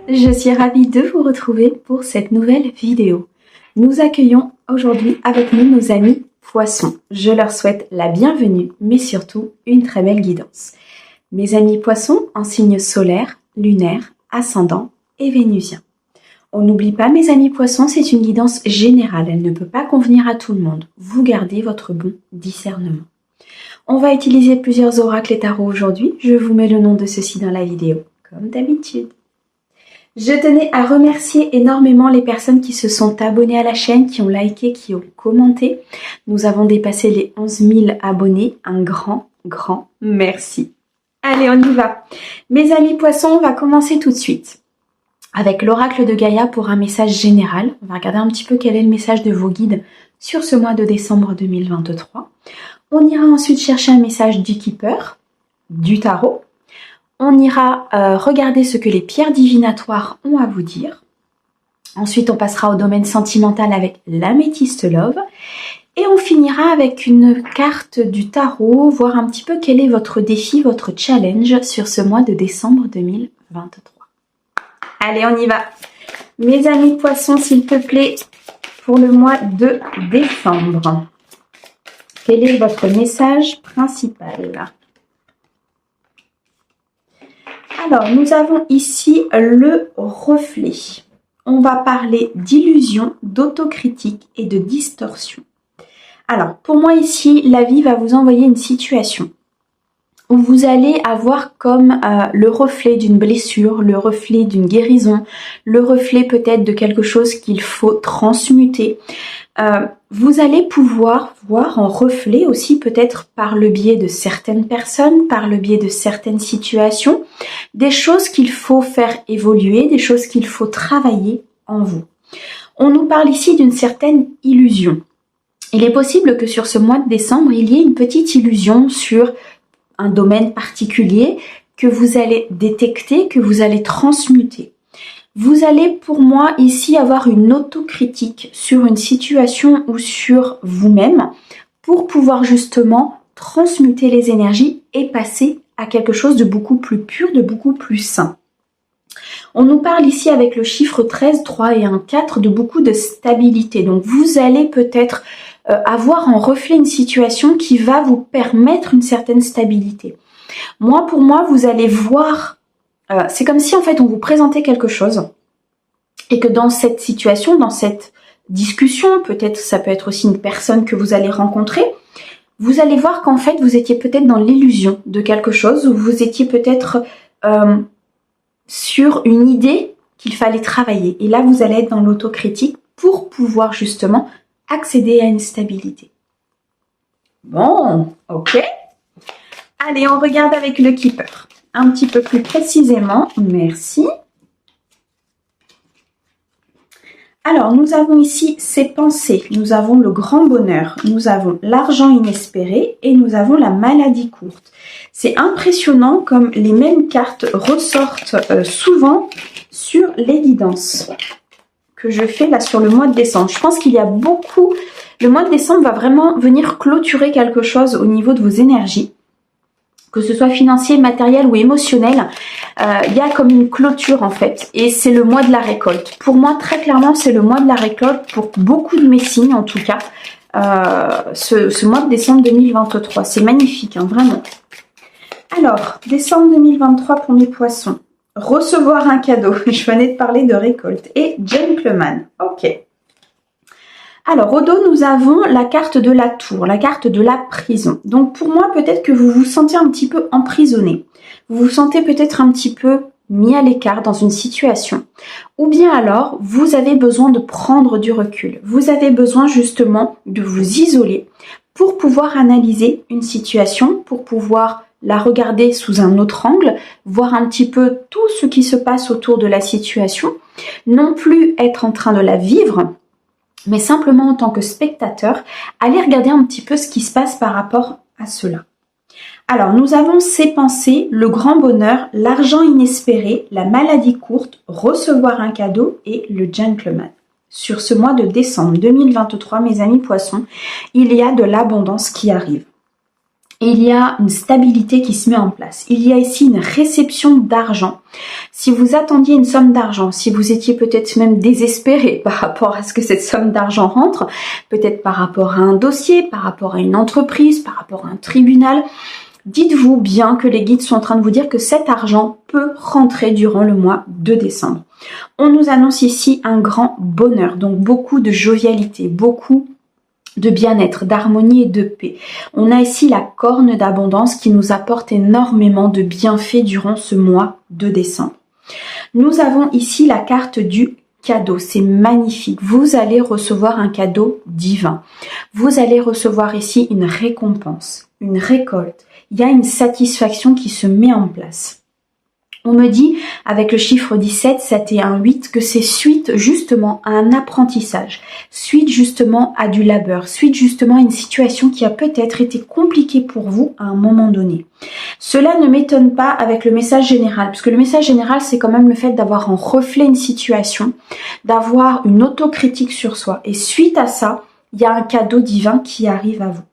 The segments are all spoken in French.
Je suis ravie de vous retrouver pour cette nouvelle vidéo. Nous accueillons aujourd'hui avec nous nos amis poissons. Je leur souhaite la bienvenue, mais surtout une très belle guidance. Mes amis poissons en signe solaire, lunaire, ascendant et vénusien. On n'oublie pas mes amis poissons, c'est une guidance générale, elle ne peut pas convenir à tout le monde. Vous gardez votre bon discernement. On va utiliser plusieurs oracles et tarots aujourd'hui. Je vous mets le nom de ceux-ci dans la vidéo, comme d'habitude. Je tenais à remercier énormément les personnes qui se sont abonnées à la chaîne, qui ont liké, qui ont commenté. Nous avons dépassé les 11 000 abonnés. Un grand merci. Allez, on y va. Mes amis poissons, on va commencer tout de suite avec l'oracle de Gaïa pour un message général. On va regarder un petit peu quel est le message de vos guides sur ce mois de décembre 2023. On ira ensuite chercher un message du Keeper, du tarot. On ira regarder ce que les pierres divinatoires ont à vous dire. Ensuite, on passera au domaine sentimental avec l'améthyste love. Et on finira avec une carte du tarot, voir un petit peu quel est votre défi, votre challenge sur ce mois de décembre 2023. Allez, on y va. Mes amis poissons, s'il te plaît, pour le mois de décembre. Quel est votre message principal ? Alors, nous avons ici le reflet. On va parler d'illusion, d'autocritique et de distorsion. Alors, pour moi ici, la vie va vous envoyer une situation où vous allez avoir comme le reflet d'une blessure, le reflet d'une guérison, le reflet peut-être de quelque chose qu'il faut transmuter. Vous allez pouvoir voir en reflet aussi peut-être par le biais de certaines personnes, par le biais de certaines situations, des choses qu'il faut faire évoluer, des choses qu'il faut travailler en vous. On nous parle ici d'une certaine illusion. Il est possible que sur ce mois de décembre, il y ait une petite illusion sur un domaine particulier que vous allez détecter, que vous allez transmuter. Vous allez pour moi ici avoir une autocritique sur une situation ou sur vous-même pour pouvoir justement transmuter les énergies et passer à quelque chose de beaucoup plus pur, de beaucoup plus sain. On nous parle ici avec le chiffre 13, 3 et 1, 4 de beaucoup de stabilité. Donc vous allez peut-être avoir en reflet une situation qui va vous permettre une certaine stabilité. Pour moi, vous allez voir, c'est comme si en fait on vous présentait quelque chose et que dans cette situation, dans cette discussion, peut-être ça peut être aussi une personne que vous allez rencontrer, vous allez voir qu'en fait vous étiez peut-être dans l'illusion de quelque chose ou vous étiez peut-être sur une idée qu'il fallait travailler. Et là, vous allez être dans l'autocritique pour pouvoir justement accéder à une stabilité. Bon, ok. Allez, on regarde avec le Keeper. Un petit peu plus précisément, merci. Alors, nous avons ici ces pensées. Nous avons le grand bonheur. Nous avons l'argent inespéré et nous avons la maladie courte. C'est impressionnant comme les mêmes cartes ressortent souvent sur les guidances que je fais là sur le mois de décembre. Je pense qu'il y a beaucoup... Le mois de décembre va vraiment venir clôturer quelque chose au niveau de vos énergies. Que ce soit financier, matériel ou émotionnel, il y a comme une clôture en fait. Et c'est le mois de la récolte. Pour moi, très clairement, c'est le mois de la récolte pour beaucoup de mes signes en tout cas. Ce mois de décembre 2023. C'est magnifique, hein, vraiment. Alors, décembre 2023 pour mes poissons. Recevoir un cadeau. Je venais de parler de récolte. Et gentleman. Ok. Alors, au dos, nous avons la carte de la tour, la carte de la prison. Donc, pour moi, peut-être que vous vous sentez un petit peu emprisonné. Vous vous sentez peut-être un petit peu mis à l'écart dans une situation. Ou bien alors, vous avez besoin de prendre du recul. Vous avez besoin justement de vous isoler pour pouvoir analyser une situation, pour pouvoir la regarder sous un autre angle, voir un petit peu tout ce qui se passe autour de la situation, non plus être en train de la vivre, mais simplement en tant que spectateur, aller regarder un petit peu ce qui se passe par rapport à cela. Alors, nous avons ces pensées, le grand bonheur, l'argent inespéré, la maladie courte, recevoir un cadeau et le gentleman. Sur ce mois de décembre 2023, mes amis poissons, il y a de l'abondance qui arrive. Et il y a une stabilité qui se met en place. Il y a ici une réception d'argent. Si vous attendiez une somme d'argent, si vous étiez peut-être même désespéré par rapport à ce que cette somme d'argent rentre, peut-être par rapport à un dossier, par rapport à une entreprise, par rapport à un tribunal, dites-vous bien que les guides sont en train de vous dire que cet argent peut rentrer durant le mois de décembre. On nous annonce ici un grand bonheur, donc beaucoup de jovialité, beaucoup de bien-être, d'harmonie et de paix. On a ici la corne d'abondance qui nous apporte énormément de bienfaits durant ce mois de décembre. Nous avons ici la carte du cadeau, c'est magnifique. Vous allez recevoir un cadeau divin. Vous allez recevoir ici une récompense, une récolte. Il y a une satisfaction qui se met en place. On me dit, avec le chiffre 17, 7 et 1, 8, que c'est suite justement à un apprentissage, suite justement à du labeur, suite justement à une situation qui a peut-être été compliquée pour vous à un moment donné. Cela ne m'étonne pas avec le message général, parce que le message général, c'est quand même le fait d'avoir en reflet une situation, d'avoir une autocritique sur soi. Et suite à ça, il y a un cadeau divin qui arrive à vous.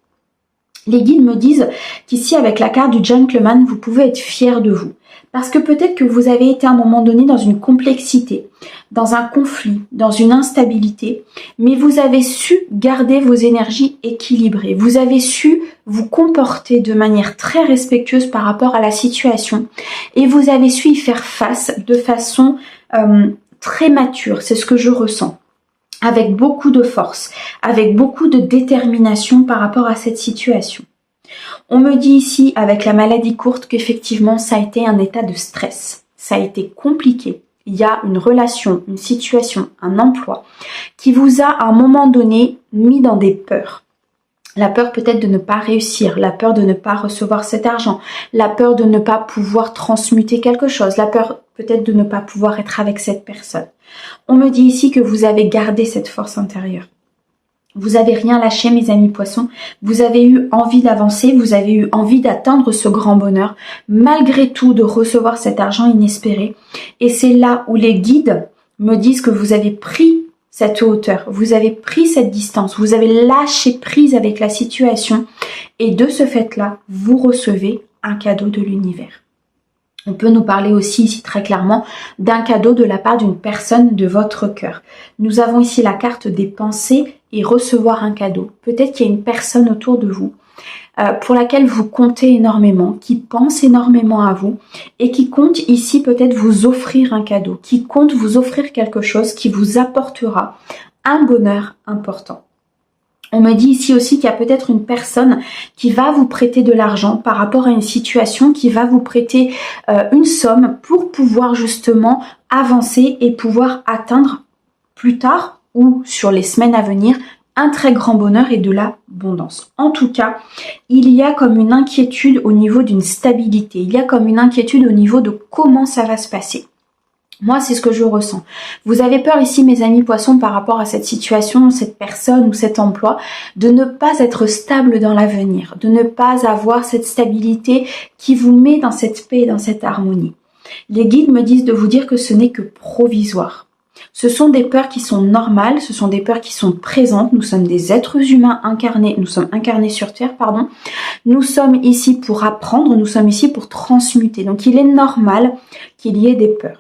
Les guides me disent qu'ici, avec la carte du gentleman, vous pouvez être fier de vous. Parce que peut-être que vous avez été à un moment donné dans une complexité, dans un conflit, dans une instabilité, mais vous avez su garder vos énergies équilibrées. Vous avez su vous comporter de manière très respectueuse par rapport à la situation et vous avez su y faire face de façon très mature. C'est ce que je ressens. Avec beaucoup de force, avec beaucoup de détermination par rapport à cette situation. On me dit ici, avec la maladie courte, qu'effectivement, ça a été un état de stress. Ça a été compliqué. Il y a une relation, une situation, un emploi qui vous a, à un moment donné, mis dans des peurs. La peur peut-être de ne pas réussir, la peur de ne pas recevoir cet argent, la peur de ne pas pouvoir transmuter quelque chose, la peur peut-être de ne pas pouvoir être avec cette personne. On me dit ici que vous avez gardé cette force intérieure. Vous avez rien lâché, mes amis poissons. Vous avez eu envie d'avancer, vous avez eu envie d'atteindre ce grand bonheur, malgré tout de recevoir cet argent inespéré. Et c'est là où les guides me disent que vous avez pris cette hauteur, vous avez pris cette distance, vous avez lâché prise avec la situation. Et de ce fait-là, vous recevez un cadeau de l'univers. On peut nous parler aussi ici très clairement d'un cadeau de la part d'une personne de votre cœur. Nous avons ici la carte des pensées et recevoir un cadeau. Peut-être qu'il y a une personne autour de vous pour laquelle vous comptez énormément, qui pense énormément à vous et qui compte ici peut-être vous offrir un cadeau, qui compte vous offrir quelque chose qui vous apportera un bonheur important. On me dit ici aussi qu'il y a peut-être une personne qui va vous prêter de l'argent par rapport à une situation, qui va vous prêter une somme pour pouvoir justement avancer et pouvoir atteindre plus tard ou sur les semaines à venir un très grand bonheur et de l'abondance. En tout cas, il y a comme une inquiétude au niveau d'une stabilité, il y a comme une inquiétude au niveau de comment ça va se passer. Moi, c'est ce que je ressens. Vous avez peur ici, mes amis poissons, par rapport à cette situation, cette personne ou cet emploi, de ne pas être stable dans l'avenir, de ne pas avoir cette stabilité qui vous met dans cette paix et dans cette harmonie. Les guides me disent de vous dire que ce n'est que provisoire. Ce sont des peurs qui sont normales, ce sont des peurs qui sont présentes. Nous sommes des êtres humains incarnés, nous sommes incarnés sur Terre, pardon. Nous sommes ici pour apprendre, nous sommes ici pour transmuter. Donc il est normal qu'il y ait des peurs.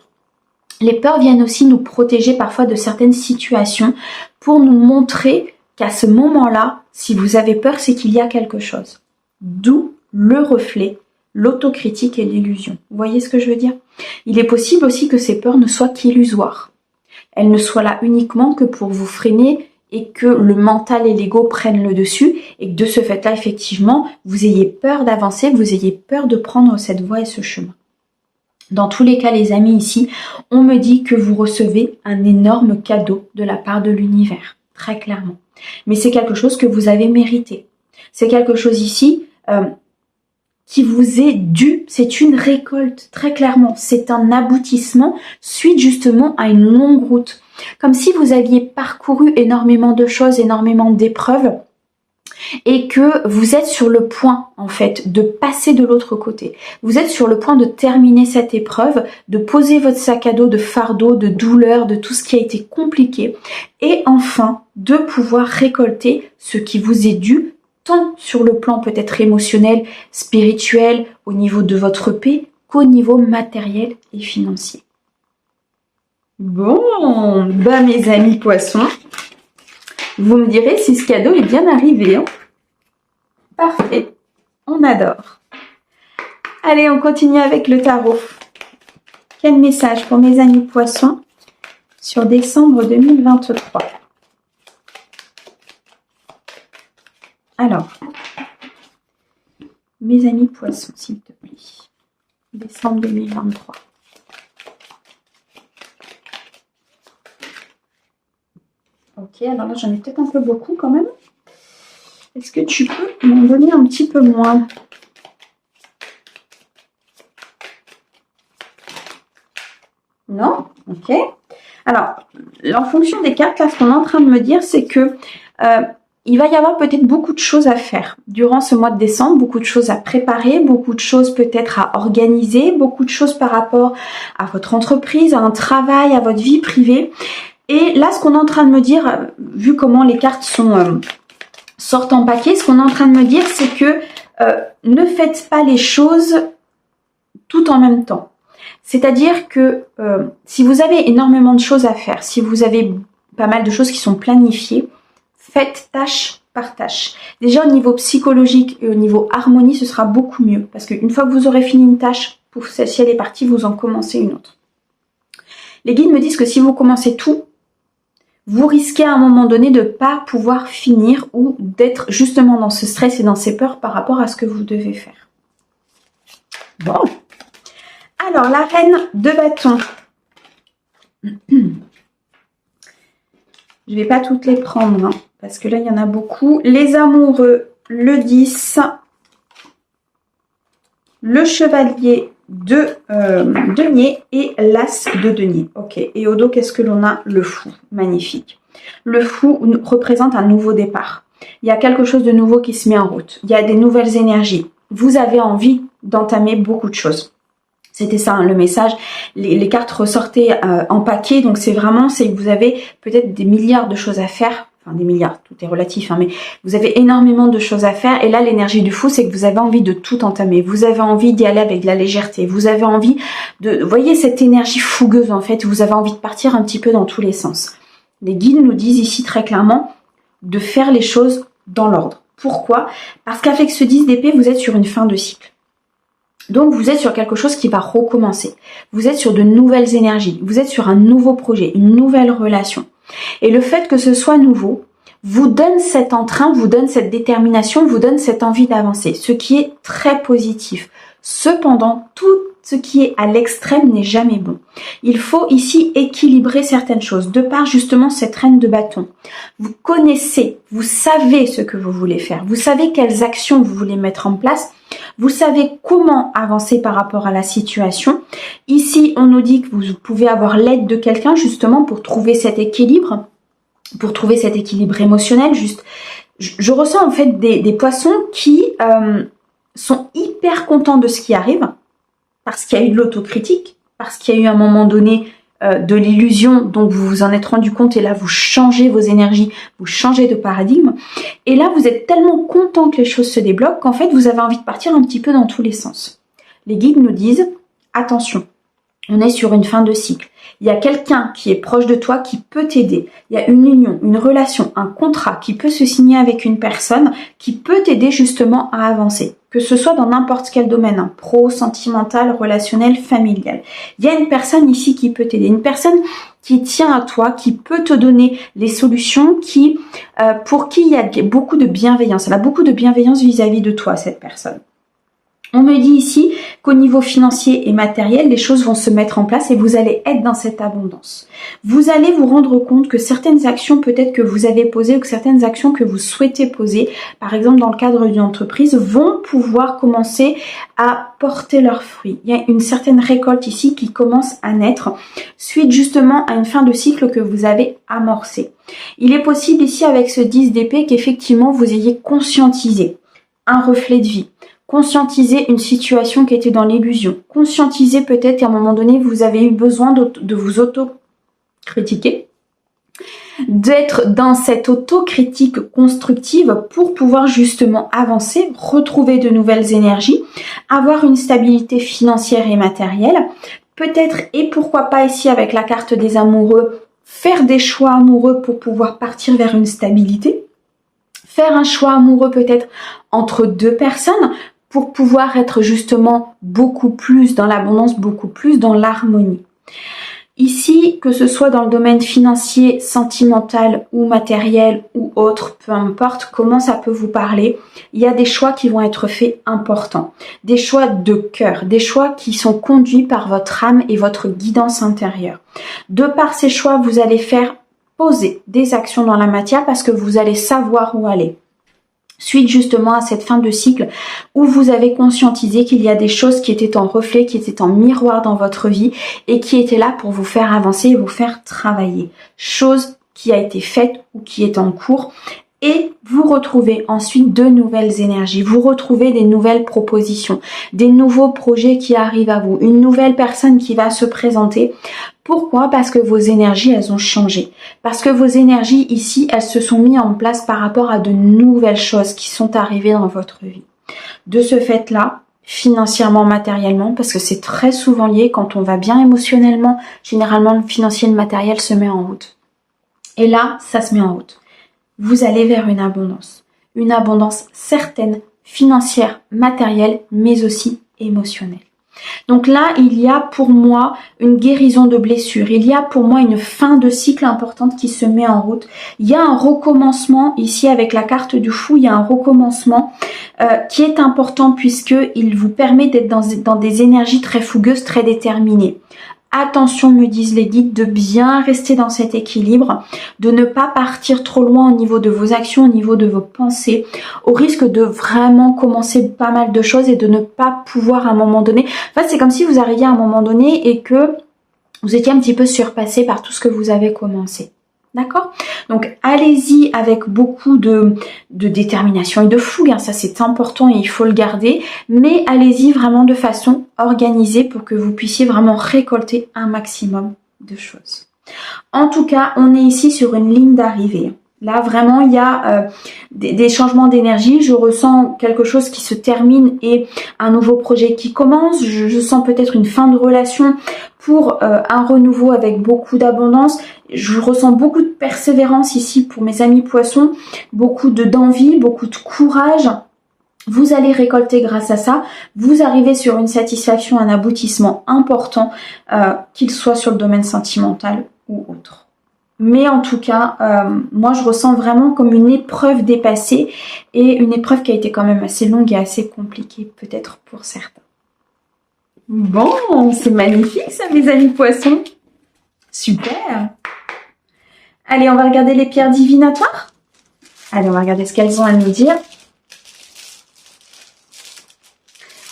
Les peurs viennent aussi nous protéger parfois de certaines situations pour nous montrer qu'à ce moment-là, si vous avez peur, c'est qu'il y a quelque chose. D'où le reflet, l'autocritique et l'illusion. Vous voyez ce que je veux dire? Il est possible aussi que ces peurs ne soient qu'illusoires. Elles ne soient là uniquement que pour vous freiner et que le mental et l'ego prennent le dessus et que de ce fait-là, effectivement, vous ayez peur d'avancer, vous ayez peur de prendre cette voie et ce chemin. Dans tous les cas, les amis, ici, on me dit que vous recevez un énorme cadeau de la part de l'univers, très clairement. Mais c'est quelque chose que vous avez mérité. C'est quelque chose ici qui vous est dû, c'est une récolte, très clairement. C'est un aboutissement suite justement à une longue route. Comme si vous aviez parcouru énormément de choses, énormément d'épreuves, et que vous êtes sur le point, en fait, de passer de l'autre côté. Vous êtes sur le point de terminer cette épreuve, de poser votre sac à dos de fardeau, de douleur, de tout ce qui a été compliqué, et enfin, de pouvoir récolter ce qui vous est dû tant sur le plan peut-être émotionnel, spirituel, au niveau de votre paix, qu'au niveau matériel et financier. Bon, bah mes amis poissons, vous me direz si ce cadeau est bien arrivé. Hein. Parfait, on adore. Allez, on continue avec le tarot. Quel message pour mes amis poissons sur décembre 2023? Alors, mes amis poissons, s'il te plaît. Décembre 2023. Ok, alors là, j'en ai peut-être un peu beaucoup quand même. Est-ce que tu peux m'en donner un petit peu moins? Non? Ok. Alors, en fonction des cartes, là, ce qu'on est en train de me dire, c'est que il va y avoir peut-être beaucoup de choses à faire durant ce mois de décembre, beaucoup de choses à préparer, beaucoup de choses peut-être à organiser, beaucoup de choses par rapport à votre entreprise, à un travail, à votre vie privée. Et là, ce qu'on est en train de me dire, vu comment les cartes sortent en paquet, ce qu'on est en train de me dire, c'est que ne faites pas les choses tout en même temps. C'est-à-dire que si vous avez énormément de choses à faire, si vous avez pas mal de choses qui sont planifiées, faites tâche par tâche. Déjà au niveau psychologique et au niveau harmonie, ce sera beaucoup mieux. Parce qu'une fois que vous aurez fini une tâche, pour celle-ci elle est partie, vous en commencez une autre. Les guides me disent que si vous commencez tout, vous risquez à un moment donné de ne pas pouvoir finir ou d'être justement dans ce stress et dans ces peurs par rapport à ce que vous devez faire. Bon. Alors, la reine de bâton. Je ne vais pas toutes les prendre, hein, parce que là, il y en a beaucoup. Les amoureux, le 10. Le chevalier de denier et l'as de denier. Ok, et au dos, qu'est-ce que l'on a? Le fou, magnifique. Le fou représente un nouveau départ. Il y a quelque chose de nouveau qui se met en route. Il y a des nouvelles énergies. Vous avez envie d'entamer beaucoup de choses. C'était ça, hein, le message. Les cartes ressortaient en paquet, donc c'est que vous avez peut-être des milliards de choses à faire. Enfin, des milliards, tout est relatif, hein, mais vous avez énormément de choses à faire. Et là, l'énergie du fou, c'est que vous avez envie de tout entamer. Vous avez envie d'y aller avec de la légèreté. Vous avez envie vous voyez cette énergie fougueuse, en fait. Vous avez envie de partir un petit peu dans tous les sens. Les guides nous disent ici très clairement de faire les choses dans l'ordre. Pourquoi? Parce qu'avec ce 10 d'épée, vous êtes sur une fin de cycle. Donc, vous êtes sur quelque chose qui va recommencer. Vous êtes sur de nouvelles énergies. Vous êtes sur un nouveau projet, une nouvelle relation. Et le fait que ce soit nouveau vous donne cet entrain, vous donne cette détermination, vous donne cette envie d'avancer, ce qui est très positif. Cependant, tout ce qui est à l'extrême n'est jamais bon. Il faut ici équilibrer certaines choses, de par justement cette reine de bâton. Vous connaissez, vous savez ce que vous voulez faire, vous savez quelles actions vous voulez mettre en place, vous savez comment avancer par rapport à la situation. Ici, on nous dit que vous pouvez avoir l'aide de quelqu'un justement pour trouver cet équilibre, émotionnel. Je ressens en fait des poissons qui sont hyper contents de ce qui arrive, parce qu'il y a eu de l'autocritique, parce qu'il y a eu à un moment donné de l'illusion, donc vous vous en êtes rendu compte et là vous changez vos énergies, vous changez de paradigme. Et là vous êtes tellement content que les choses se débloquent qu'en fait vous avez envie de partir un petit peu dans tous les sens. Les guides nous disent, attention, on est sur une fin de cycle. Il y a quelqu'un qui est proche de toi qui peut t'aider. Il y a une union, une relation, un contrat qui peut se signer avec une personne qui peut t'aider justement à avancer. Que ce soit dans n'importe quel domaine, hein, pro, sentimental, relationnel, familial. Il y a une personne ici qui peut t'aider. Une personne qui tient à toi, qui peut te donner les solutions, pour qui il y a beaucoup de bienveillance. Elle a beaucoup de bienveillance vis-à-vis de toi, cette personne. On me dit ici qu'au niveau financier et matériel, les choses vont se mettre en place et vous allez être dans cette abondance. Vous allez vous rendre compte que certaines actions peut-être que vous avez posées ou que certaines actions que vous souhaitez poser, par exemple dans le cadre d'une entreprise, vont pouvoir commencer à porter leurs fruits. Il y a une certaine récolte ici qui commence à naître suite justement à une fin de cycle que vous avez amorcé. Il est possible ici avec ce 10 d'épée qu'effectivement vous ayez conscientisé un reflet de vie. Conscientiser une situation qui était dans l'illusion. Conscientiser peut-être qu'à un moment donné, vous avez eu besoin de vous auto-critiquer, d'être dans cette autocritique constructive pour pouvoir justement avancer, retrouver de nouvelles énergies, avoir une stabilité financière et matérielle, peut-être et pourquoi pas ici avec la carte des amoureux, faire des choix amoureux pour pouvoir partir vers une stabilité, faire un choix amoureux peut-être entre deux personnes pour pouvoir être justement beaucoup plus dans l'abondance, beaucoup plus dans l'harmonie. Ici, que ce soit dans le domaine financier, sentimental ou matériel ou autre, peu importe comment ça peut vous parler, il y a des choix qui vont être faits importants. Des choix de cœur, des choix qui sont conduits par votre âme et votre guidance intérieure. De par ces choix, vous allez faire poser des actions dans la matière parce que vous allez savoir où aller. Suite justement à cette fin de cycle où vous avez conscientisé qu'il y a des choses qui étaient en reflet, qui étaient en miroir dans votre vie et qui étaient là pour vous faire avancer et vous faire travailler. Chose qui a été faite ou qui est en cours. Et vous retrouvez ensuite de nouvelles énergies, vous retrouvez des nouvelles propositions, des nouveaux projets qui arrivent à vous, une nouvelle personne qui va se présenter. Pourquoi? Parce que vos énergies, elles ont changé. Parce que vos énergies ici, elles se sont mises en place par rapport à de nouvelles choses qui sont arrivées dans votre vie. De ce fait-là, financièrement, matériellement, parce que c'est très souvent lié quand on va bien émotionnellement, généralement le financier et le matériel se met en route. Et là, ça se met en route. Vous allez vers une abondance certaine, financière, matérielle, mais aussi émotionnelle. Donc là, il y a pour moi une guérison de blessures, il y a pour moi une fin de cycle importante qui se met en route. Il y a un recommencement, ici avec la carte du fou, il y a un recommencement qui est important puisqu'il vous permet d'être dans des énergies très fougueuses, très déterminées. Attention, me disent les guides, de bien rester dans cet équilibre, de ne pas partir trop loin au niveau de vos actions, au niveau de vos pensées, au risque de vraiment commencer pas mal de choses et de ne pas pouvoir à un moment donné. En fait, c'est comme si vous arriviez à un moment donné et que vous étiez un petit peu surpassé par tout ce que vous avez commencé. D'accord? Donc, allez-y avec beaucoup de détermination et de fougue. Hein, ça, c'est important et il faut le garder. Mais allez-y vraiment de façon organisée pour que vous puissiez vraiment récolter un maximum de choses. En tout cas, on est ici sur une ligne d'arrivée. Là, vraiment, il y a des changements d'énergie. Je ressens quelque chose qui se termine et un nouveau projet qui commence. Je sens peut-être une fin de relation pour un renouveau avec beaucoup d'abondance. Je ressens beaucoup de persévérance ici pour mes amis poissons, beaucoup d'envie, beaucoup de courage. Vous allez récolter grâce à ça. Vous arrivez sur une satisfaction, un aboutissement important, qu'il soit sur le domaine sentimental ou autre. Mais en tout cas, moi je ressens vraiment comme une épreuve dépassée et une épreuve qui a été quand même assez longue et assez compliquée peut-être pour certains. Bon, c'est magnifique ça mes amis poissons. Super. Allez, on va regarder les pierres divinatoires. Allez, on va regarder ce qu'elles ont à nous dire.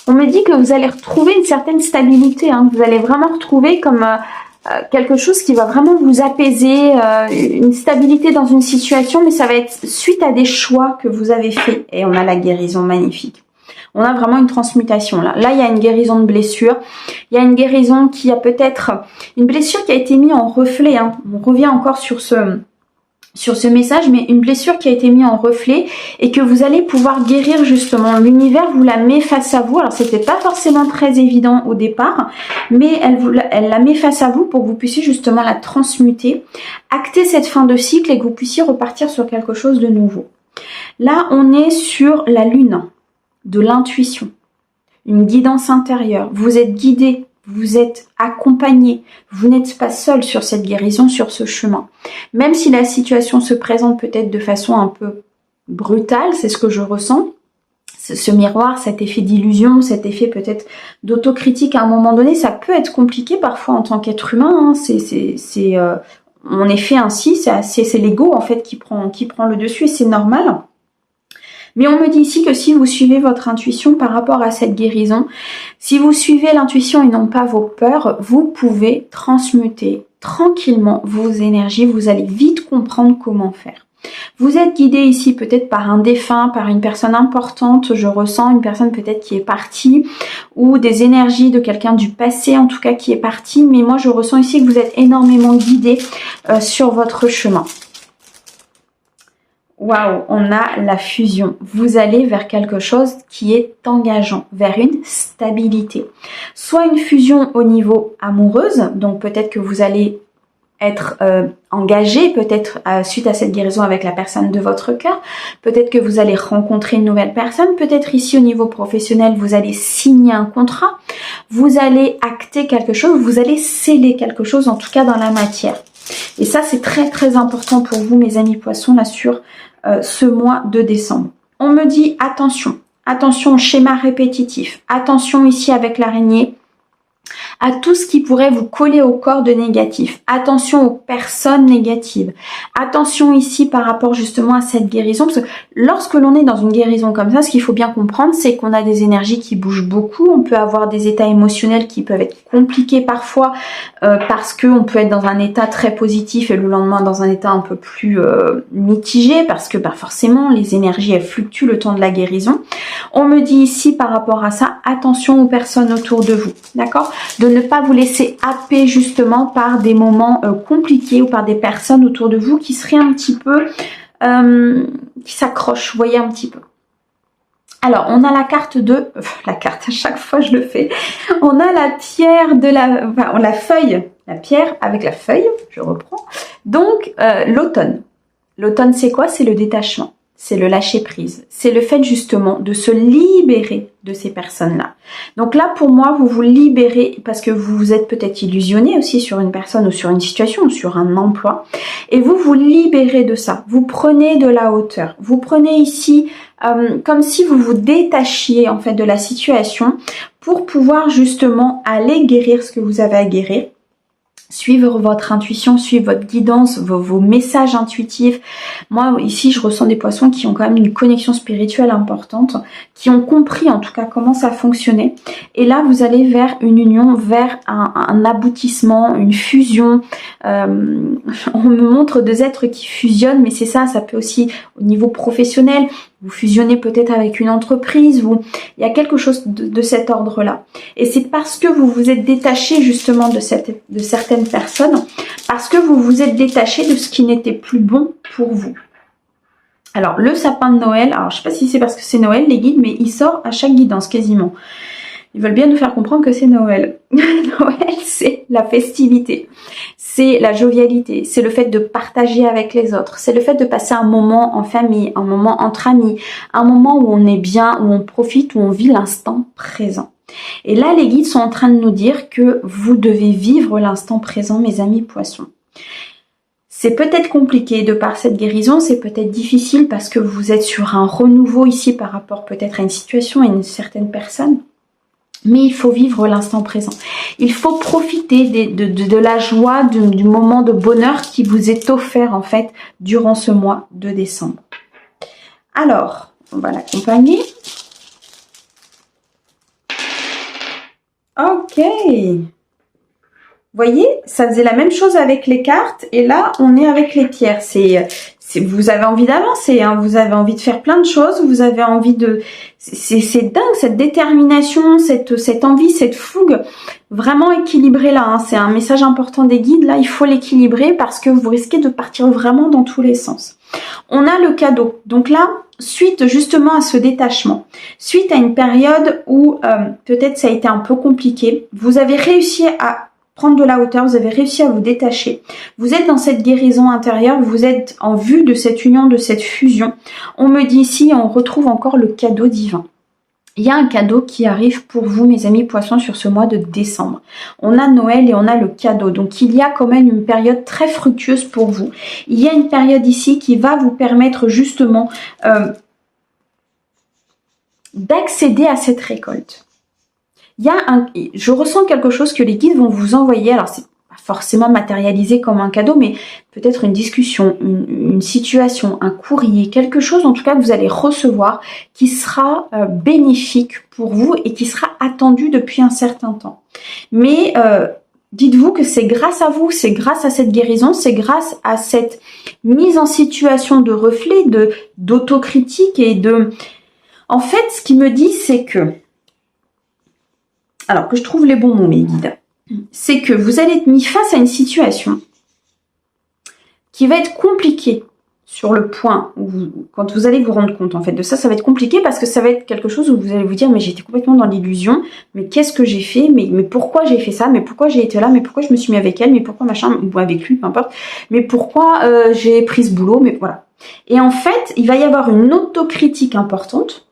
On me dit que vous allez retrouver une certaine stabilité. Hein. Vous allez vraiment retrouver comme quelque chose qui va vraiment vous apaiser, une stabilité dans une situation, mais ça va être suite à des choix que vous avez faits. Et on a la guérison magnifique. On a vraiment une transmutation là. Là, il y a une guérison de blessure. Il y a une guérison qui a peut-être une blessure qui a été mise en reflet. Hein. On revient encore sur ce message, mais une blessure qui a été mise en reflet et que vous allez pouvoir guérir justement. L'univers vous la met face à vous. Alors, c'était pas forcément très évident au départ, mais elle la met face à vous pour que vous puissiez justement la transmuter, acter cette fin de cycle et que vous puissiez repartir sur quelque chose de nouveau. Là, on est sur la lune, de l'intuition, une guidance intérieure. Vous êtes guidé, vous êtes accompagné, vous n'êtes pas seul sur cette guérison, sur ce chemin. Même si la situation se présente peut-être de façon un peu brutale, c'est ce que je ressens, ce miroir, cet effet d'illusion, cet effet peut-être d'autocritique à un moment donné, ça peut être compliqué parfois en tant qu'être humain, hein. On est fait ainsi, c'est l'ego en fait qui prend le dessus et c'est normal. Mais on me dit ici que si vous suivez votre intuition par rapport à cette guérison, si vous suivez l'intuition et non pas vos peurs, vous pouvez transmuter tranquillement vos énergies, vous allez vite comprendre comment faire. Vous êtes guidé ici peut-être par un défunt, par une personne importante, je ressens une personne peut-être qui est partie, ou des énergies de quelqu'un du passé en tout cas qui est parti, mais moi je ressens ici que vous êtes énormément guidé sur votre chemin. waouh, on a la fusion. Vous allez vers quelque chose qui est engageant, vers une stabilité. Soit une fusion au niveau amoureuse, donc peut-être que vous allez être engagé, peut-être suite à cette guérison avec la personne de votre cœur, peut-être que vous allez rencontrer une nouvelle personne, peut-être ici au niveau professionnel, vous allez signer un contrat, vous allez acter quelque chose, vous allez sceller quelque chose, en tout cas dans la matière. Et ça, c'est très très important pour vous, mes amis poissons, là sur ce mois de décembre. On me dit attention, attention au schéma répétitif, attention ici avec l'araignée, à tout ce qui pourrait vous coller au corps de négatif. Attention aux personnes négatives. Attention ici par rapport justement à cette guérison, parce que lorsque l'on est dans une guérison comme ça, ce qu'il faut bien comprendre, c'est qu'on a des énergies qui bougent beaucoup. On peut avoir des états émotionnels qui peuvent être compliqués parfois, parce qu'on peut être dans un état très positif et le lendemain dans un état un peu plus mitigé, parce que forcément les énergies elles fluctuent le temps de la guérison. On me dit ici par rapport à ça, attention aux personnes autour de vous, d'accord ? De ne pas vous laisser happer justement par des moments compliqués ou par des personnes autour de vous qui seraient un petit peu, qui s'accrochent, vous voyez un petit peu. Alors, on a la carte de, la carte à chaque fois je le fais, on a la pierre de la feuille, la pierre avec la feuille, je reprends, donc l'automne. L'automne c'est quoi? C'est le détachement. C'est le lâcher prise. C'est le fait justement de se libérer de ces personnes-là. Donc là, pour moi, vous vous libérez parce que vous vous êtes peut-être illusionné aussi sur une personne ou sur une situation ou sur un emploi. Et vous vous libérez de ça. Vous prenez de la hauteur. Vous prenez ici comme si vous vous détachiez en fait de la situation pour pouvoir justement aller guérir ce que vous avez à guérir. Suivre votre intuition, suivre votre guidance, vos messages intuitifs. Moi, ici, je ressens des poissons qui ont quand même une connexion spirituelle importante, qui ont compris en tout cas comment ça fonctionnait. Et là, vous allez vers une union, vers un aboutissement, une fusion. On me montre deux êtres qui fusionnent, mais c'est ça, ça peut aussi au niveau professionnel. Vous fusionnez peut-être avec une entreprise, il y a quelque chose de cet ordre-là. Et c'est parce que vous vous êtes détaché justement de certaines personnes, parce que vous vous êtes détaché de ce qui n'était plus bon pour vous. Alors, le sapin de Noël, alors je sais pas si c'est parce que c'est Noël, les guides, mais il sort à chaque guidance quasiment. Ils veulent bien nous faire comprendre que c'est Noël. Noël, c'est la festivité. C'est la jovialité, c'est le fait de partager avec les autres, c'est le fait de passer un moment en famille, un moment entre amis, un moment où on est bien, où on profite, où on vit l'instant présent. Et là, les guides sont en train de nous dire que vous devez vivre l'instant présent, mes amis poissons. C'est peut-être compliqué de par cette guérison, c'est peut-être difficile parce que vous êtes sur un renouveau ici par rapport peut-être à une situation, à une certaine personne. Mais il faut vivre l'instant présent. Il faut profiter de la joie, du moment de bonheur qui vous est offert en fait durant ce mois de décembre. Alors, on va l'accompagner. Ok. Vous voyez, ça faisait la même chose avec les cartes et là, on est avec les pierres. Vous avez envie d'avancer, hein, vous avez envie de faire plein de choses, vous avez envie de... C'est dingue, cette détermination, cette envie, cette fougue, vraiment équilibrée là. Hein. C'est un message important des guides, là, il faut l'équilibrer parce que vous risquez de partir vraiment dans tous les sens. On a le cadeau. Donc là, suite justement à ce détachement, suite à une période où peut-être ça a été un peu compliqué, vous avez réussi à prendre de la hauteur, vous avez réussi à vous détacher. Vous êtes dans cette guérison intérieure, vous êtes en vue de cette union, de cette fusion. On me dit ici, on retrouve encore le cadeau divin. Il y a un cadeau qui arrive pour vous, mes amis poissons, sur ce mois de décembre. On a Noël et on a le cadeau. Donc, il y a quand même une période très fructueuse pour vous. Il y a une période ici qui va vous permettre justement d'accéder à cette récolte. Je ressens quelque chose que les guides vont vous envoyer. Alors, c'est pas forcément matérialisé comme un cadeau, mais peut-être une discussion, une situation, un courrier, quelque chose en tout cas que vous allez recevoir qui sera bénéfique pour vous et qui sera attendu depuis un certain temps. Mais dites-vous que c'est grâce à vous, c'est grâce à cette guérison, c'est grâce à cette mise en situation de reflet, d'autocritique et de... En fait, ce qui me dit, c'est que... Alors que je trouve les bons mots, mes guides. C'est que vous allez être mis face à une situation qui va être compliquée sur le point, où quand vous allez vous rendre compte en fait de ça, ça va être compliqué parce que ça va être quelque chose où vous allez vous dire mais j'étais complètement dans l'illusion, mais qu'est-ce que j'ai fait, mais pourquoi j'ai fait ça, mais pourquoi j'ai été là, mais pourquoi je me suis mis avec elle, mais pourquoi machin, ou avec lui, peu importe, mais pourquoi j'ai pris ce boulot, mais voilà. Et en fait, il va y avoir une autocritique importante,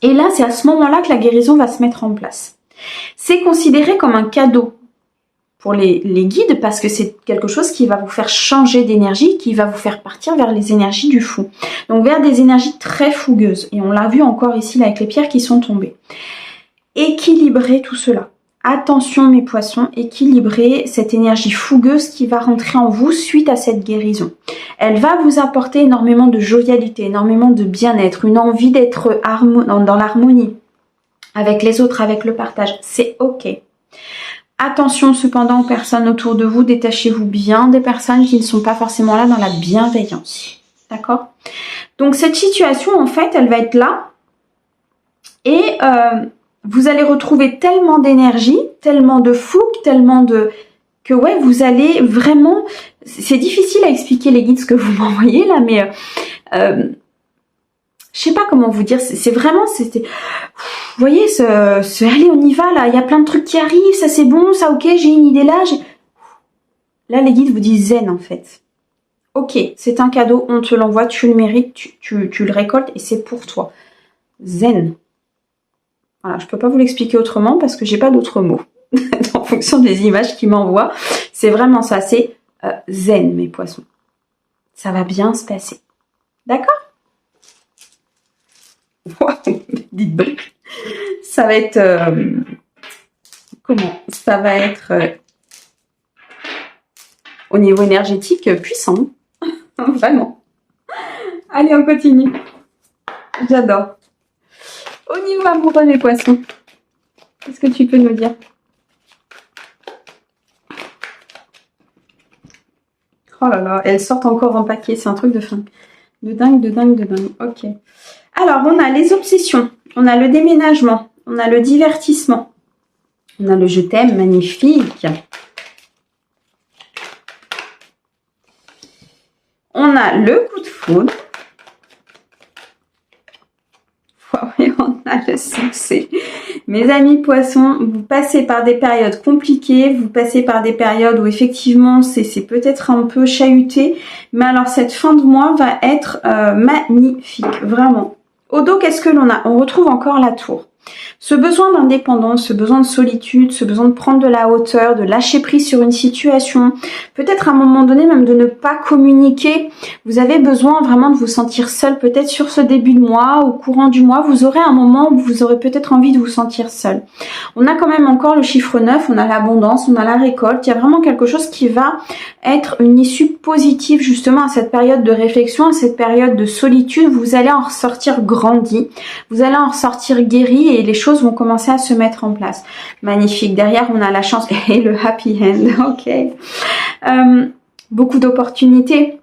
et là c'est à ce moment-là que la guérison va se mettre en place. C'est considéré comme un cadeau pour les guides parce que c'est quelque chose qui va vous faire changer d'énergie, qui va vous faire partir vers les énergies du fou. Donc vers des énergies très fougueuses. Et on l'a vu encore ici là, avec les pierres qui sont tombées. Équilibrer tout cela. Attention mes poissons, équilibrer cette énergie fougueuse qui va rentrer en vous suite à cette guérison. Elle va vous apporter énormément de jovialité, énormément de bien-être, une envie d'être dans l'harmonie avec les autres, avec le partage. C'est ok. Attention cependant aux personnes autour de vous, détachez-vous bien des personnes qui ne sont pas forcément là dans la bienveillance. D'accord? Donc cette situation, en fait, elle va être là et vous allez retrouver tellement d'énergie, tellement de fougue, tellement de... que ouais, vous allez vraiment... C'est difficile à expliquer les guides ce que vous m'envoyez là, mais... je sais pas comment vous dire, c'est vraiment... c'était. Vous voyez, allez, on y va, là, il y a plein de trucs qui arrivent, ça c'est bon, ça ok, j'ai une idée là, là, les guides vous disent zen, en fait. Ok, c'est un cadeau, on te l'envoie, tu le mérites, tu le récoltes, et c'est pour toi. Zen. Voilà, je peux pas vous l'expliquer autrement, parce que j'ai pas d'autres mots. En fonction des images qu'ils m'envoient, c'est vraiment ça, c'est zen, mes poissons. Ça va bien se passer. D'accord? Dites donc. Ça va être... comment? Ça va être... au niveau énergétique, puissant. Vraiment. Allez, on continue. J'adore. Au niveau amoureux, mes poissons, qu'est-ce que tu peux nous dire? Oh là là, elles sortent encore en paquet. C'est un truc de fin. De dingue, de dingue, de dingue. Ok. Alors, on a les obsessions. On a le déménagement. On a le divertissement. On a le je t'aime, magnifique. On a le coup de foudre. Et on a le succès. Mes amis poissons, vous passez par des périodes compliquées, vous passez par des périodes où effectivement c'est peut-être un peu chahuté, mais alors cette fin de mois va être magnifique, vraiment. Au dos, qu'est-ce que l'on a? On retrouve encore la tour. Ce besoin d'indépendance, ce besoin de solitude, ce besoin de prendre de la hauteur, de lâcher prise sur une situation, peut-être à un moment donné même de ne pas communiquer. Vous avez besoin vraiment de vous sentir seul, peut-être sur ce début de mois, au courant du mois, vous aurez un moment où vous aurez peut-être envie de vous sentir seul. On a quand même encore le chiffre 9, on a l'abondance, on a la récolte, il y a vraiment quelque chose qui va être une issue positive justement à cette période de réflexion, à cette période de solitude. Vous allez en ressortir grandi, vous allez en ressortir guéri et les choses vont commencer à se mettre en place. Magnifique. Derrière, on a la chance et le happy end. Ok. Beaucoup d'opportunités.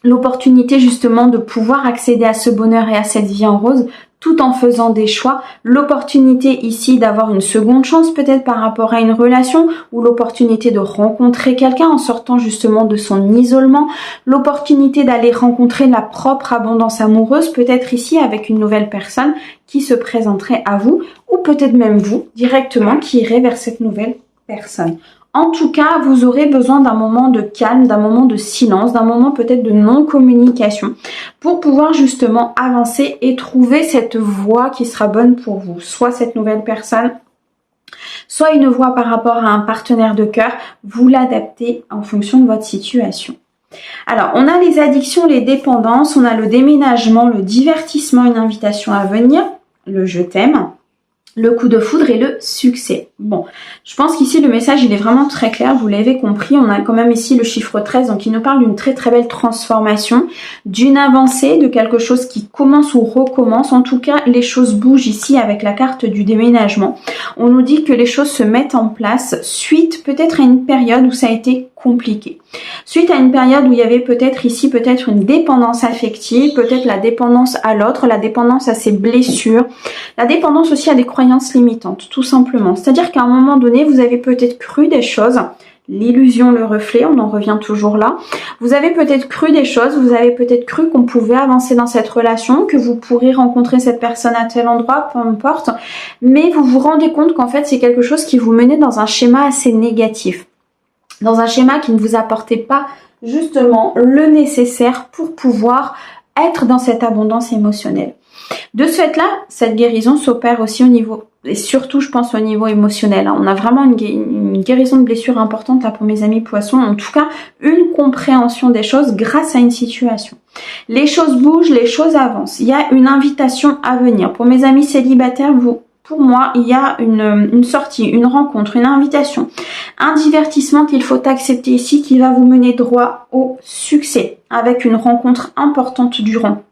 L'opportunité justement de pouvoir accéder à ce bonheur et à cette vie en rose tout en faisant des choix. L'opportunité ici d'avoir une seconde chance peut-être par rapport à une relation ou l'opportunité de rencontrer quelqu'un en sortant justement de son isolement. L'opportunité d'aller rencontrer la propre abondance amoureuse peut-être ici avec une nouvelle personne qui se présenterait à vous ou peut-être même vous directement qui irez vers cette nouvelle personne. En tout cas, vous aurez besoin d'un moment de calme, d'un moment de silence, d'un moment peut-être de non-communication pour pouvoir justement avancer et trouver cette voie qui sera bonne pour vous. Soit cette nouvelle personne, soit une voie par rapport à un partenaire de cœur, vous l'adaptez en fonction de votre situation. Alors, on a les addictions, les dépendances, on a le déménagement, le divertissement, une invitation à venir, le je t'aime, le coup de foudre et le succès. Bon, je pense qu'ici le message il est vraiment très clair, vous l'avez compris, on a quand même ici le chiffre 13, donc il nous parle d'une très très belle transformation, d'une avancée, de quelque chose qui commence ou recommence. En tout cas, les choses bougent ici avec la carte du déménagement. On nous dit que les choses se mettent en place suite peut-être à une période où ça a été compliqué. Suite à une période où il y avait peut-être ici peut-être une dépendance affective, peut-être la dépendance à l'autre, la dépendance à ses blessures, la dépendance aussi à des croyances limitantes, tout simplement. C'est-à-dire qu'à un moment donné, vous avez peut-être cru des choses, l'illusion, le reflet, on en revient toujours là. Vous avez peut-être cru des choses, vous avez peut-être cru qu'on pouvait avancer dans cette relation, que vous pourrez rencontrer cette personne à tel endroit, peu importe, mais vous vous rendez compte qu'en fait c'est quelque chose qui vous menait dans un schéma assez négatif, dans un schéma qui ne vous apportait pas justement le nécessaire pour pouvoir être dans cette abondance émotionnelle. De ce fait-là, cette guérison s'opère aussi au niveau, et surtout je pense au niveau émotionnel. On a vraiment une guérison de blessure importante là pour mes amis poissons, en tout cas une compréhension des choses grâce à une situation. Les choses bougent, les choses avancent. Il y a une invitation à venir. Pour mes amis célibataires, pour moi, il y a une sortie, une rencontre, une invitation, un divertissement qu'il faut accepter ici qui va vous mener droit au succès avec une rencontre importante durant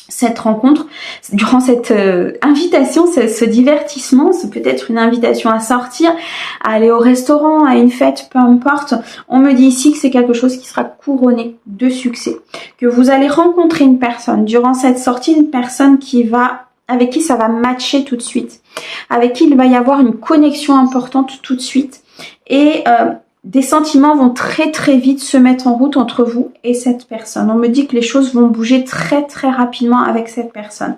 cette rencontre, durant cette invitation, ce divertissement. C'est peut-être une invitation à sortir, à aller au restaurant, à une fête, peu importe. On me dit ici que c'est quelque chose qui sera couronné de succès, que vous allez rencontrer une personne durant cette sortie, une personne avec qui ça va matcher tout de suite, avec qui il va y avoir une connexion importante tout de suite, et des sentiments vont très très vite se mettre en route entre vous et cette personne. On me dit que les choses vont bouger très très rapidement avec cette personne.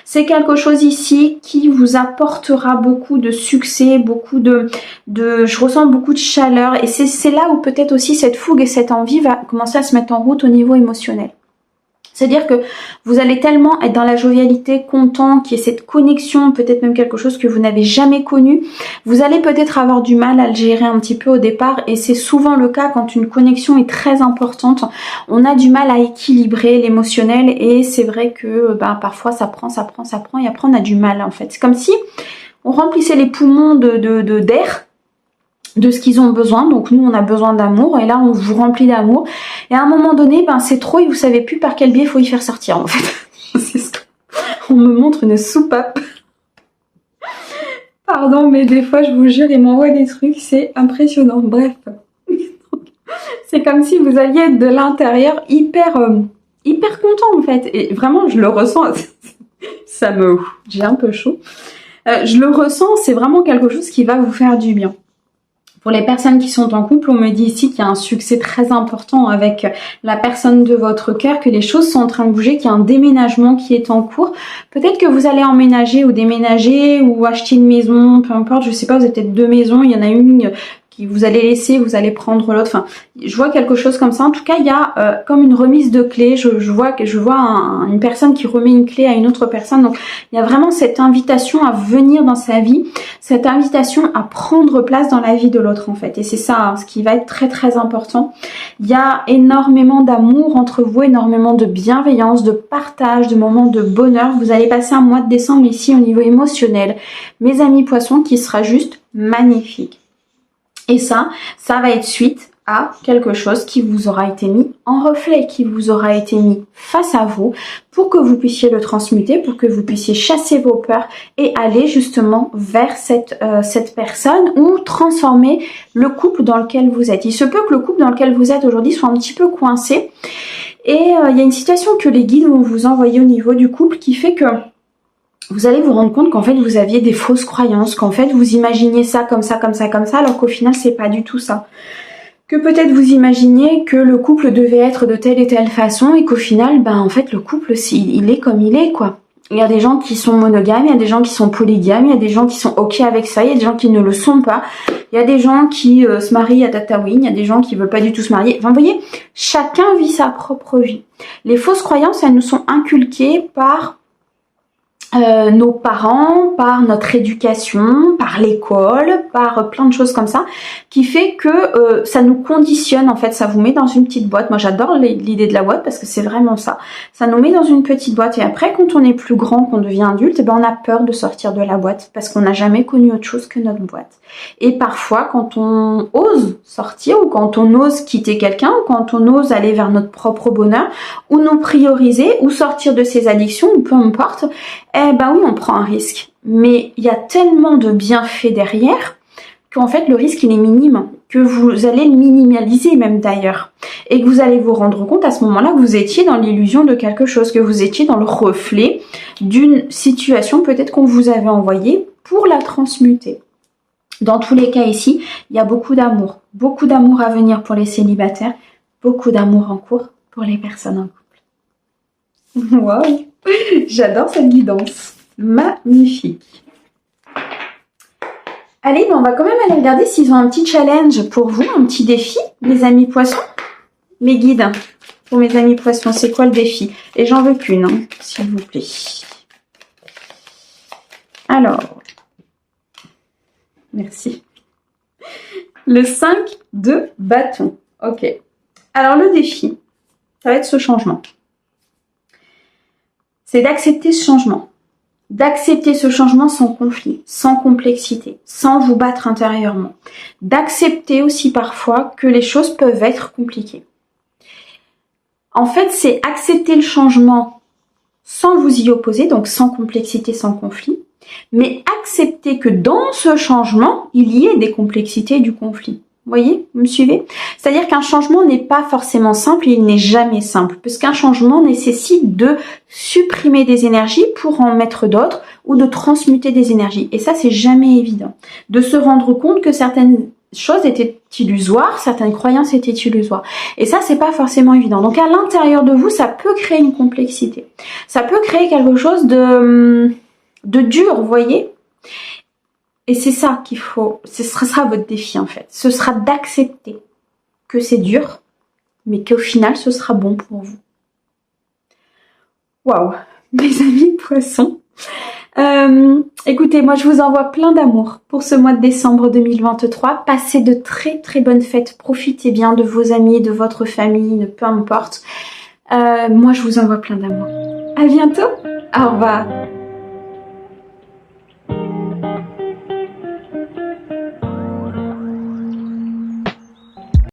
C'est quelque chose ici qui vous apportera beaucoup de succès, je ressens beaucoup de chaleur, et c'est là où peut-être aussi cette fougue et cette envie va commencer à se mettre en route au niveau émotionnel. C'est-à-dire que vous allez tellement être dans la jovialité, content, qu'il y ait cette connexion, peut-être même quelque chose que vous n'avez jamais connu. Vous allez peut-être avoir du mal à le gérer un petit peu au départ, et c'est souvent le cas quand une connexion est très importante. On a du mal à équilibrer l'émotionnel, et c'est vrai que parfois ça prend, et après on a du mal en fait. C'est comme si on remplissait les poumons d'air, de ce qu'ils ont besoin. Donc nous on a besoin d'amour, et là on vous remplit d'amour, et à un moment donné c'est trop, et vous savez plus par quel biais il faut y faire sortir en fait. On me montre une soupape. Pardon, mais des fois je vous jure il m'envoie des trucs, c'est impressionnant. Bref, c'est comme si vous alliez être de l'intérieur hyper content en fait, et vraiment je le ressens. J'ai un peu chaud. Je le ressens, c'est vraiment quelque chose qui va vous faire du bien. Pour les personnes qui sont en couple, on me dit ici qu'il y a un succès très important avec la personne de votre cœur, que les choses sont en train de bouger, qu'il y a un déménagement qui est en cours. Peut-être que vous allez emménager ou déménager ou acheter une maison, peu importe, je sais pas, vous avez peut-être deux maisons, il y en a une qui vous allez laisser, vous allez prendre l'autre. Enfin, je vois quelque chose comme ça. En tout cas, il y a comme une remise de clé. Je vois une personne qui remet une clé à une autre personne. Donc, il y a vraiment cette invitation à venir dans sa vie, cette invitation à prendre place dans la vie de l'autre en fait. Et c'est ça ce qui va être très très important. Il y a énormément d'amour entre vous, énormément de bienveillance, de partage, de moments de bonheur. Vous allez passer un mois de décembre ici au niveau émotionnel, mes amis poissons, qui sera juste magnifique. Et ça va être suite à quelque chose qui vous aura été mis en reflet, qui vous aura été mis face à vous, pour que vous puissiez le transmuter, pour que vous puissiez chasser vos peurs et aller justement vers cette personne, ou transformer le couple dans lequel vous êtes. Il se peut que le couple dans lequel vous êtes aujourd'hui soit un petit peu coincé, et il y a une situation que les guides vont vous envoyer au niveau du couple qui fait que vous allez vous rendre compte qu'en fait vous aviez des fausses croyances, qu'en fait vous imaginiez ça comme ça, alors qu'au final c'est pas du tout ça. Que peut-être vous imaginiez que le couple devait être de telle et telle façon, et qu'au final, en fait le couple il est comme il est quoi. Il y a des gens qui sont monogames, il y a des gens qui sont polygames, il y a des gens qui sont ok avec ça, il y a des gens qui ne le sont pas, il y a des gens qui se marient à Tatooine, il y a des gens qui veulent pas du tout se marier. Enfin vous voyez, chacun vit sa propre vie. Les fausses croyances, elles nous sont inculquées par nos parents, par notre éducation, par l'école, par plein de choses comme ça, qui fait que ça nous conditionne en fait, ça vous met dans une petite boîte. Moi j'adore l'idée de la boîte parce que c'est vraiment ça. Ça nous met dans une petite boîte, et après quand on est plus grand, qu'on devient adulte, on a peur de sortir de la boîte parce qu'on n'a jamais connu autre chose que notre boîte. Et parfois quand on ose sortir, ou quand on ose quitter quelqu'un, ou quand on ose aller vers notre propre bonheur, ou nous prioriser, ou sortir de ses addictions, ou peu importe, oui, on prend un risque. Mais il y a tellement de bienfaits derrière qu'en fait le risque il est minime, que vous allez le minimaliser même d'ailleurs, et que vous allez vous rendre compte à ce moment-là que vous étiez dans l'illusion de quelque chose, que vous étiez dans le reflet d'une situation peut-être qu'on vous avait envoyée pour la transmuter. Dans tous les cas ici, il y a beaucoup d'amour à venir pour les célibataires, beaucoup d'amour en cours pour les personnes en couple. Waouh, j'adore cette guidance, magnifique. Allez, on va quand même aller regarder s'ils ont un petit challenge pour vous, un petit défi, mes amis poissons. Mes guides, pour mes amis poissons, c'est quoi le défi? Et j'en veux qu'une, hein, s'il vous plaît. Alors, merci. Le 5 de bâton. Ok. Alors, le défi, ça va être ce changement. C'est d'accepter ce changement. D'accepter ce changement sans conflit, sans complexité, sans vous battre intérieurement. D'accepter aussi parfois que les choses peuvent être compliquées. En fait, c'est accepter le changement sans vous y opposer, donc sans complexité, sans conflit, mais accepter que dans ce changement, il y ait des complexités et du conflit. Vous voyez, vous me suivez? C'est-à-dire qu'un changement n'est pas forcément simple, il n'est jamais simple, parce qu'un changement nécessite de supprimer des énergies pour en mettre d'autres ou de transmuter des énergies. Et ça, c'est jamais évident. De se rendre compte que certaines choses étaient illusoires, certaines croyances étaient illusoires. Et ça, c'est pas forcément évident. Donc à l'intérieur de vous, ça peut créer une complexité. Ça peut créer quelque chose de dur, vous voyez? Et c'est ça qu'il faut, ce sera votre défi en fait. Ce sera d'accepter que c'est dur, mais qu'au final, ce sera bon pour vous. Waouh, mes amis poissons. Écoutez, moi je vous envoie plein d'amour pour ce mois de décembre 2023. Passez de très très bonnes fêtes. Profitez bien de vos amis, de votre famille, peu importe. Moi je vous envoie plein d'amour. À bientôt. Au revoir.